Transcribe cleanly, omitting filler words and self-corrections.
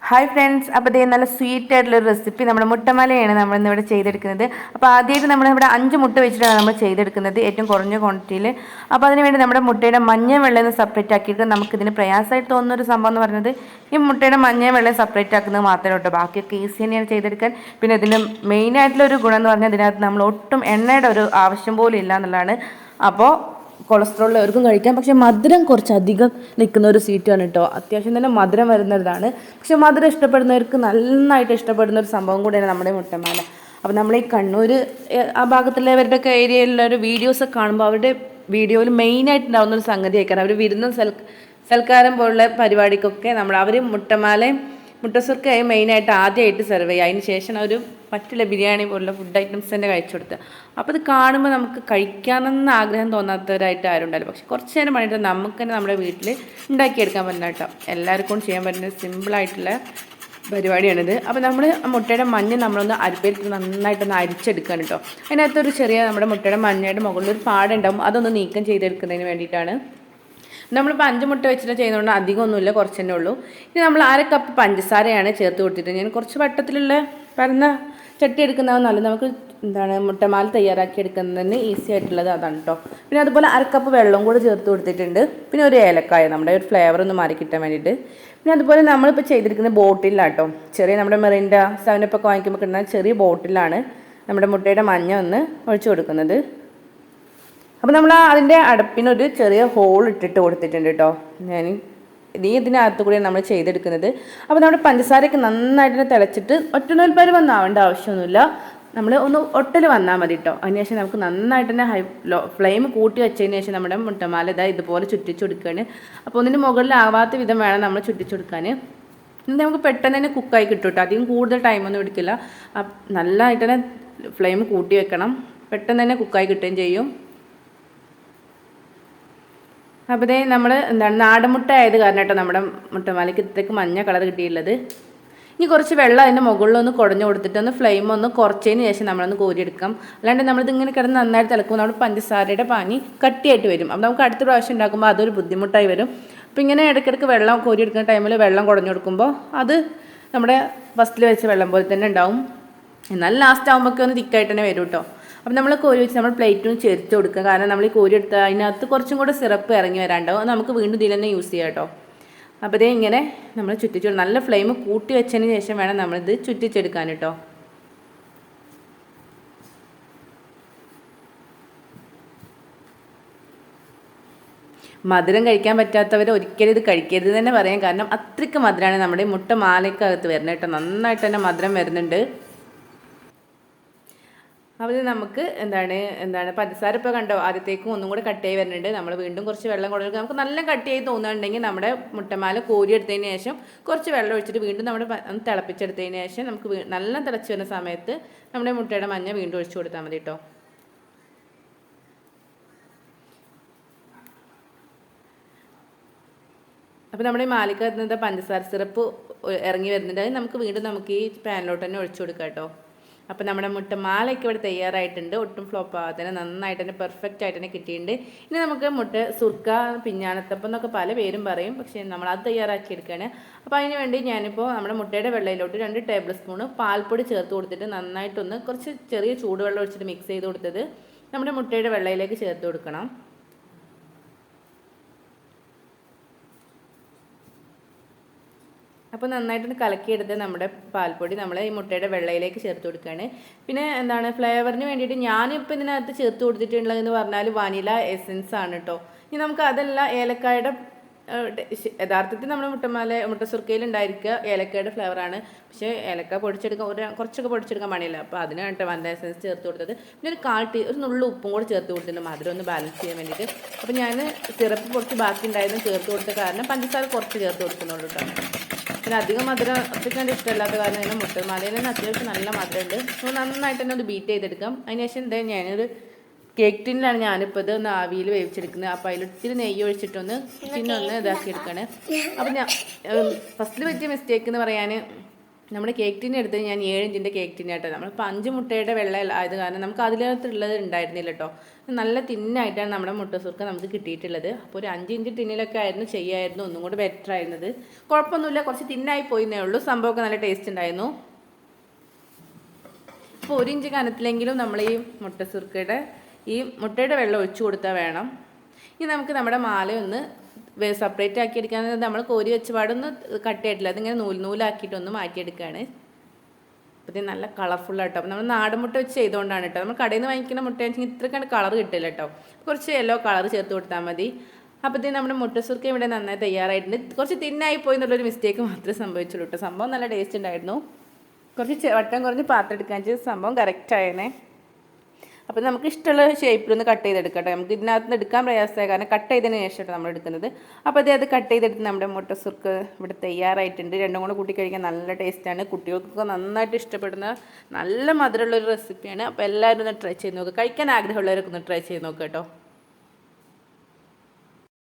Hi friends, അപ്പോൾ ഇതേ നല്ല സ്വീറ്റ് ആയിട്ടുള്ള ഒരു റെസിപ്പി നമ്മുടെ മുട്ടമലയാണ് നമ്മൾ ഇന്നിവിടെ ചെയ്തെടുക്കുന്നത്. അപ്പോൾ ആദ്യമായിട്ട് നമ്മളിവിടെ 5 മുട്ട വെച്ചിട്ടാണ് നമ്മൾ ചെയ്തെടുക്കുന്നത്, ഏറ്റവും കുറഞ്ഞ ക്വാണ്ടിറ്റിയിൽ. അപ്പോൾ അതിനുവേണ്ടി നമ്മുടെ മുട്ടയുടെ മഞ്ഞ വെള്ളം സെപ്പറേറ്റ് ആക്കിയിട്ട് നമുക്കിതിന് പ്രയാസമായിട്ട് തോന്നുന്ന ഒരു സംഭവം എന്ന് പറയുന്നത് ഈ മുട്ടയുടെ മഞ്ഞ വെള്ളം സെപ്പറേറ്റ് ആക്കുന്നത് മാത്രമേ കേട്ടോ. ബാക്കിയൊക്കെ ഈസി തന്നെയാണ് ചെയ്തെടുക്കാൻ. പിന്നെ ഇതിൻ്റെ മെയിനായിട്ടുള്ള ഒരു ഗുണം എന്ന് പറഞ്ഞാൽ ഇതിനകത്ത് നമ്മൾ ഒട്ടും എണ്ണയുടെ ഒരു ആവശ്യം പോലും ഇല്ല എന്നുള്ളതാണ്. അപ്പോൾ കൊളസ്ട്രോളുള്ളവർക്കും കഴിക്കാം. പക്ഷെ മധുരം കുറച്ചധികം നിൽക്കുന്ന ഒരു സ്വീറ്റാണ് കേട്ടോ. അത്യാവശ്യം തന്നെ മധുരം വരുന്നതാണ്. പക്ഷെ മധുരം ഇഷ്ടപ്പെടുന്നവർക്ക് നന്നായിട്ട് ഇഷ്ടപ്പെടുന്ന ഒരു സംഭവം കൂടിയാണ് നമ്മുടെ മുട്ടമാല. അപ്പോൾ നമ്മൾ ഈ കണ്ണൂർ ആ ഭാഗത്തുള്ളവരുടെയൊക്കെ ഏരിയയിലുള്ള ഒരു വീഡിയോസൊക്കെ കാണുമ്പോൾ അവരുടെ വീഡിയോയിൽ മെയിനായിട്ട് ഉണ്ടാകുന്ന ഒരു സംഗതി ആയിരിക്കണം. അവർ വിരുന്നും സൽക്കാരം പോലുള്ള പരിപാടിക്കൊക്കെ അവർ മുട്ടമാലയും മുട്ടസുർക്കയും മെയിനായിട്ട് ആദ്യമായിട്ട് സെർവ് ചെയ്യുക. അതിന് ശേഷം അവർ മറ്റുള്ള ബിരിയാണി പോലുള്ള ഫുഡ് ഐറ്റംസ് തന്നെ കഴിച്ചു കൊടുത്ത്. അപ്പോൾ ഇത് കാണുമ്പോൾ നമുക്ക് കഴിക്കാമെന്ന് ആഗ്രഹം തോന്നാത്തവരായിട്ട് ആരും ഉണ്ടാവില്ല. പക്ഷെ കുറച്ച് നേരം പണിയിട്ട് നമുക്ക് തന്നെ നമ്മുടെ വീട്ടിൽ ഉണ്ടാക്കിയെടുക്കാൻ പറ്റുന്ന കേട്ടോ. എല്ലാവർക്കും ചെയ്യാൻ പറ്റുന്ന സിമ്പിളായിട്ടുള്ള പരിപാടിയാണിത്. അപ്പോൾ നമ്മൾ മുട്ടയുടെ മഞ്ഞ നമ്മളൊന്ന് അരിപ്പയിൽ നന്നായിട്ടൊന്ന് അരിച്ചെടുക്കാൻ കേട്ടോ. അതിനകത്തൊരു ചെറിയ നമ്മുടെ മുട്ടയുടെ മഞ്ഞയുടെ മുകളിൽ ഒരു പാടുണ്ടാവും, അതൊന്ന് നീക്കം ചെയ്തെടുക്കുന്നതിന് വേണ്ടിയിട്ടാണ്. നമ്മളിപ്പോൾ 5 മുട്ട വെച്ചിട്ട് ചെയ്യുന്നതുകൊണ്ട് അധികമൊന്നുമില്ല, കുറച്ച് തന്നെ ഉള്ളൂ. ഇനി നമ്മൾ 1/2 കപ്പ് പഞ്ചസാരയാണ് ചേർത്ത് കൊടുത്തിട്ട് ഞാൻ കുറച്ച് വട്ടത്തിലുള്ള പരന്ന ചട്ടി എടുക്കുന്നതാണ് നല്ലത്. നമുക്ക് മുട്ടമാല തയ്യാറാക്കി എടുക്കുന്നതിന് ഈസി ആയിട്ടുള്ളത് അതാണ് കേട്ടോ. പിന്നെ അതുപോലെ 1/2 കപ്പ് വെള്ളം കൂടെ ചേർത്ത് കൊടുത്തിട്ടുണ്ട്. പിന്നെ ഒരു ഏലക്കായ നമ്മുടെ ഒരു ഫ്ലേവർ ഒന്ന് മാറി കിട്ടാൻ വേണ്ടിയിട്ട്. പിന്നെ അതുപോലെ നമ്മളിപ്പോൾ ചെയ്തിരിക്കുന്ന ബോട്ടിലാണ് കേട്ടോ. ചെറിയ നമ്മുടെ മെറിൻഡ 7 ഒക്കെ വാങ്ങിക്കുമ്പോൾ കിട്ടുന്ന ചെറിയ ബോട്ടിലാണ് നമ്മുടെ മുട്ടയുടെ മഞ്ഞ ഒന്ന് ഒഴിച്ചു കൊടുക്കുന്നത്. അപ്പോൾ നമ്മൾ അതിൻ്റെ അടപ്പിനൊരു ചെറിയ ഹോൾ ഇട്ടിട്ട് കൊടുത്തിട്ടുണ്ട് കേട്ടോ. ഇതിനകത്ത് കൂടി നമ്മൾ ചെയ്തെടുക്കുന്നത്. അപ്പോൾ നമ്മുടെ പഞ്ചസാരയൊക്കെ നന്നായിട്ട് തിളച്ചിട്ട് ഒറ്റനൂൽ പരുവൊന്നും ആവേണ്ട ആവശ്യമൊന്നുമില്ല. നമ്മൾ ഒന്ന് ഒട്ടൽ വന്നാൽ മതി കേട്ടോ. അതിനുശേഷം നമുക്ക് നന്നായിട്ട് തന്നെ ഫ്ലെയിം കൂട്ടി വെച്ചതിന് ശേഷം നമ്മുടെ മുട്ടമാല ഇതുപോലെ ചുറ്റിച്ചു കൊടുക്കുകയാണ്. അപ്പോൾ ഒന്നിന് മുകളിലാവാത്ത വിധം വേണം നമ്മൾ ചുറ്റിച്ചു കൊടുക്കാൻ. ഇത് നമുക്ക് പെട്ടെന്ന് തന്നെ കുക്കായി കിട്ടും കേട്ടോ. അധികം കൂടുതൽ ടൈമൊന്നും എടുക്കില്ല. നല്ലതായിട്ട് തന്നെ ഫ്ലെയിം കൂട്ടി വെക്കണം, പെട്ടെന്ന് തന്നെ കുക്കായി കിട്ടുകയും ചെയ്യും. അപ്പോൾ നമ്മൾ നാടൻ മുട്ട ആയത് കാരണം കേട്ടോ നമ്മുടെ മുട്ടമാലയ്ക്ക് ഇത്രയ്ക്ക് മഞ്ഞ കളർ കിട്ടിയുള്ളത്. ഇനി കുറച്ച് വെള്ളം അതിൻ്റെ മുകളിലൊന്ന് കുടഞ്ഞു കൊടുത്തിട്ട് ഒന്ന് ഫ്ലെയിം ഒന്ന് കുറച്ചതിന് ശേഷം നമ്മളൊന്ന് കോരിയെടുക്കാം. അല്ലാണ്ട് നമ്മളിതിങ്ങനെ കിടന്ന് നന്നായിട്ട് തിളക്കുമ്പോൾ നമ്മുടെ പഞ്ചസാരയുടെ പാനി കട്ടിയായിട്ട് വരും. അപ്പോൾ നമുക്ക് അടുത്ത പ്രാവശ്യം ഉണ്ടാക്കുമ്പോൾ അതൊരു ബുദ്ധിമുട്ടായി വരും. അപ്പോൾ ഇങ്ങനെ ഇടയ്ക്കിടയ്ക്ക് വെള്ളം കോരിയെടുക്കുന്ന ടൈമിൽ വെള്ളം കുടഞ്ഞു കൊടുക്കുമ്പോൾ അത് നമ്മുടെ ഫസ്റ്റിൽ വെച്ച വെള്ളം പോലെ തന്നെ ഉണ്ടാവും. എന്നാൽ ലാസ്റ്റ് ആകുമ്പോഴൊക്കെ ഒന്ന് തിക്കായിട്ട് തന്നെ വരും കേട്ടോ. അപ്പോൾ നമ്മൾ കോരി വെച്ച് നമ്മൾ പ്ലേറ്റിന് ചേർത്ത് കൊടുക്കുക. കാരണം നമ്മൾ ഈ കോരി എടുത്താൽ അതിനകത്ത് കുറച്ചും കൂടെ സിറപ്പ് ഇറങ്ങി വരാണ്ടാവും. അത് നമുക്ക് വീണ്ടും ഇതിൽ തന്നെ യൂസ് ചെയ്യാം കേട്ടോ. അപ്പോൾ ഇങ്ങനെ നമ്മൾ ചുറ്റിച്ചു നല്ല ഫ്ലെയിം കൂട്ടി വെച്ചതിന് ശേഷം വേണം നമ്മളിത് ചുറ്റിച്ചെടുക്കാൻ കേട്ടോ. മധുരം കഴിക്കാൻ പറ്റാത്തവർ ഒരിക്കലും ഇത് കഴിക്കരുത് തന്നെ പറയാം. കാരണം അത്രയ്ക്ക് മധുരമാണ് നമ്മുടെ മുട്ടമാലയ്ക്കകത്ത് വരുന്നത് കേട്ടോ. നന്നായിട്ട് തന്നെ മധുരം വരുന്നുണ്ട്. അപ്പോൾ നമുക്ക് പഞ്ചസാര ഇപ്പോൾ കണ്ടോ, ആദ്യത്തേക്കും ഒന്നും കൂടെ കട്ടിയായി വരുന്നുണ്ട്. നമ്മൾ വീണ്ടും കുറച്ച് വെള്ളം കൊടുക്കുക. നമുക്ക് നല്ല കട്ടിയായി തോന്നുന്നുണ്ടെങ്കിൽ നമ്മുടെ മുട്ടമാല കോരിയെടുത്തതിന് ശേഷം കുറച്ച് വെള്ളം ഒഴിച്ചിട്ട് വീണ്ടും നമ്മുടെ ഒന്ന് തിളപ്പിച്ചെടുത്തതിന് ശേഷം നമുക്ക് നല്ല തിളച്ച് വരുന്ന സമയത്ത് നമ്മുടെ മുട്ടയുടെ മഞ്ഞ വീണ്ടും ഒഴിച്ചു കൊടുത്താൽ മതി കേട്ടോ. അപ്പോൾ നമ്മുടെ ഈ മാലയ്ക്കകത്ത് പഞ്ചസാര സിറപ്പ് ഇറങ്ങി വരുന്നുണ്ട്. അത് നമുക്ക് ഈ പാനിലോട്ട് തന്നെ ഒഴിച്ചു കൊടുക്കാം കേട്ടോ. അപ്പോൾ നമ്മുടെ മുട്ടമാലയൊക്കെ ഇവിടെ തയ്യാറായിട്ടുണ്ട്. ഒട്ടും ഫ്ലോപ്പ് ആവാതെ തന്നെ നന്നായിട്ട് തന്നെ പെർഫെക്റ്റ് ആയിട്ട് തന്നെ കിട്ടിയിട്ടുണ്ട്. ഇനി നമുക്ക് മുട്ട സുർക്ക, പിഞ്ഞാണത്തപ്പം എന്നൊക്കെ പല പേരും പറയും. പക്ഷേ നമ്മളത് തയ്യാറാക്കിയെടുക്കുകയാണ്. അപ്പോൾ അതിന് വേണ്ടി ഞാനിപ്പോൾ നമ്മുടെ മുട്ടയുടെ വെള്ളയിലോട്ട് 2 ടേബിൾ സ്പൂൺ പാൽപ്പൊടി ചേർത്ത് കൊടുത്തിട്ട് നന്നായിട്ടൊന്ന് കുറച്ച് ചെറിയ ചൂടുവെള്ളം ഒഴിച്ചിട്ട് മിക്സ് ചെയ്ത് കൊടുത്തത് നമ്മുടെ മുട്ടയുടെ വെള്ളയിലേക്ക് ചേർത്ത് കൊടുക്കണം. അപ്പോൾ നന്നായിട്ടൊന്ന് കലക്കിയെടുത്ത് നമ്മുടെ പാൽപ്പൊടി നമ്മൾ ഈ മുട്ടയുടെ വെള്ളയിലേക്ക് ചേർത്ത് കൊടുക്കുകയാണ്. പിന്നെ ഫ്ലേവറിന് വേണ്ടിയിട്ട് ഞാനിപ്പോൾ ഇതിനകത്ത് ചേർത്ത് കൊടുത്തിട്ടുള്ളതെന്ന് പറഞ്ഞാൽ വാനില എസൻസ് ആണ് കേട്ടോ. ഇനി നമുക്ക് അതല്ല ഏലക്കായുടെ യഥാർത്ഥത്തിൽ നമ്മുടെ മുട്ടസുർക്കയിൽ ഉണ്ടായിരിക്കുക ഏലക്കയുടെ ഫ്ലേവറാണ്. പക്ഷേ ഏലക്ക കുറച്ചൊക്കെ പൊടിച്ചെടുക്കാൻ പണിയില്ല. അപ്പോൾ അതിനാണ് വാനില എസൻസ് ചേർത്ത് കൊടുത്തത്. പിന്നെ ഒരു നുള്ളു ഉപ്പും കൂടെ ചേർത്ത് കൊടുത്തിട്ടുണ്ട്, മധുരം ഒന്ന് ബാലൻസ് ചെയ്യാൻ വേണ്ടിയിട്ട്. അപ്പോൾ ഞാൻ സിറപ്പ് കുറച്ച് ബാക്കി ഉണ്ടായിരുന്നു ചേർത്ത് കൊടുത്ത കാരണം പഞ്ചസാര കുറച്ച് ചേർത്ത് കൊടുക്കുന്നുള്ളൂ കേട്ടോ. പിന്നെ അധികം മധുരം ഒത്തിരി ഇഷ്ടമില്ലാത്ത കാരണം തന്നെ മുട്ടമാലയിൽ തന്നെ അത്യാവശ്യം നല്ല മധുരമുണ്ട്. അപ്പോൾ നന്നായിട്ട് തന്നെ ഒന്ന് ബീറ്റ് ചെയ്തെടുക്കാം. അതിനുശേഷം ഞാനൊരു കേക്ക് ടിന്നിലാണ് ഞാനിപ്പോൾ ഇത് ഒന്ന് ആവിയിൽ വേവിച്ചെടുക്കുന്നത്. അപ്പോൾ അതിലൊത്തിരി നെയ്യ് ഒഴിച്ചിട്ടൊന്ന് ഇതാക്കി എടുക്കുകയാണ്. അപ്പോൾ ഞാൻ ഫസ്റ്റിൽ പറ്റിയ മിസ്റ്റേക്ക് എന്ന് പറയാൻ നമ്മുടെ കേക്ക് ടിൻ എടുത്ത് ഞാൻ 7 ഇഞ്ചിൻ്റെ കേക്ക് ടിന്നായിട്ട് നമ്മളിപ്പോൾ 5 മുട്ടയുടെ വെള്ള ആയത് കാരണം നമുക്ക് അതിനകത്തുള്ളത് ഉണ്ടായിരുന്നില്ല കേട്ടോ. നല്ല തിന്നായിട്ടാണ് നമ്മുടെ മുട്ട സുർക്ക നമുക്ക് കിട്ടിയിട്ടുള്ളത്. അപ്പോൾ ഒരു 5 ഇഞ്ച് ടിന്നിലൊക്കെ ആയിരുന്നു ചെയ്യായിരുന്നു ഒന്നും കൂടി ബെറ്റർ ആയിരുന്നത്. കുഴപ്പമൊന്നുമില്ല, കുറച്ച് തിന്നായി പോയിന്നേ ഉള്ളൂ. സംഭവമൊക്കെ നല്ല ടേസ്റ്റ് ഉണ്ടായിരുന്നു. ഇപ്പോൾ 1 ഇഞ്ച് കനത്തിലെങ്കിലും നമ്മൾ ഈ മുട്ടയുടെ വെള്ളം ഒഴിച്ചു കൊടുത്താൽ വേണം. ഇനി നമുക്ക് നമ്മുടെ മാല ഒന്ന് സെപ്പറേറ്റ് ആക്കി എടുക്കാൻ. നമ്മൾ കോരി വെച്ച പാടൊന്നും കട്ട് ചെയ്തിട്ടില്ല, അതിങ്ങനെ നൂലാക്കിയിട്ടൊന്ന് മാറ്റിയെടുക്കുകയാണ്. അപ്പോൾ ഇത് നല്ല കളർഫുള്ളാട്ടോ. അപ്പോൾ നമ്മൾ നാടൻ മുട്ട വെച്ച് ചെയ്തുകൊണ്ടാണ് കേട്ടോ. നമ്മൾ കടയിൽ നിന്ന് വാങ്ങിക്കുന്ന മുട്ടയാണെങ്കിൽ ഇത്രക്കാണ് കളർ കിട്ടില്ല കേട്ടോ. കുറച്ച് യെല്ലോ കളർ ചേർത്ത് കൊടുത്താൽ മതി. അപ്പോൾ ഇത് നമ്മുടെ മുട്ട സുർക്ക ഇവിടെ നന്നായി തയ്യാറായിട്ടുണ്ട്. കുറച്ച് തിന്നായി പോയി എന്നുള്ളൊരു മിസ്റ്റേക്ക് മാത്രമേ സംഭവിച്ചുള്ളൂ കേട്ടോ. സംഭവം നല്ല ടേസ്റ്റ് ഉണ്ടായിരുന്നു. കുറച്ച് വട്ടം കുറഞ്ഞ് പാത്രം എടുക്കാൻ വെച്ചാൽ സംഭവം കറക്റ്റായേനെ. അപ്പോൾ നമുക്ക് ഇഷ്ടമുള്ള ഷേപ്പിലൊന്ന് കട്ട് ചെയ്തെടുക്കാം കേട്ടോ. നമുക്ക് ഇതിനകത്ത് നിന്ന് എടുക്കാൻ പ്രയാസമായ കാരണം കട്ട് ചെയ്തതിന് ശേഷമാണ് നമ്മൾ എടുക്കുന്നത്. അപ്പോൾ അത് കട്ട് ചെയ്തെടുത്ത് നമ്മുടെ മുട്ട സുർക്ക ഇവിടെ തയ്യാറായിട്ടുണ്ട്. രണ്ടും കൂടെ കൂട്ടി കഴിക്കാൻ നല്ല ടേസ്റ്റാണ്. കുട്ടികൾക്കൊക്കെ നന്നായിട്ട് ഇഷ്ടപ്പെടുന്ന നല്ല മധുരമുള്ളൊരു റെസിപ്പിയാണ്. അപ്പോൾ എല്ലാവരും ഒന്ന് ട്രൈ ചെയ്ത് നോക്കുക. കഴിക്കാൻ ആഗ്രഹമുള്ളവരൊക്കെ ഒന്ന് ട്രൈ ചെയ്ത് നോക്കുക കേട്ടോ.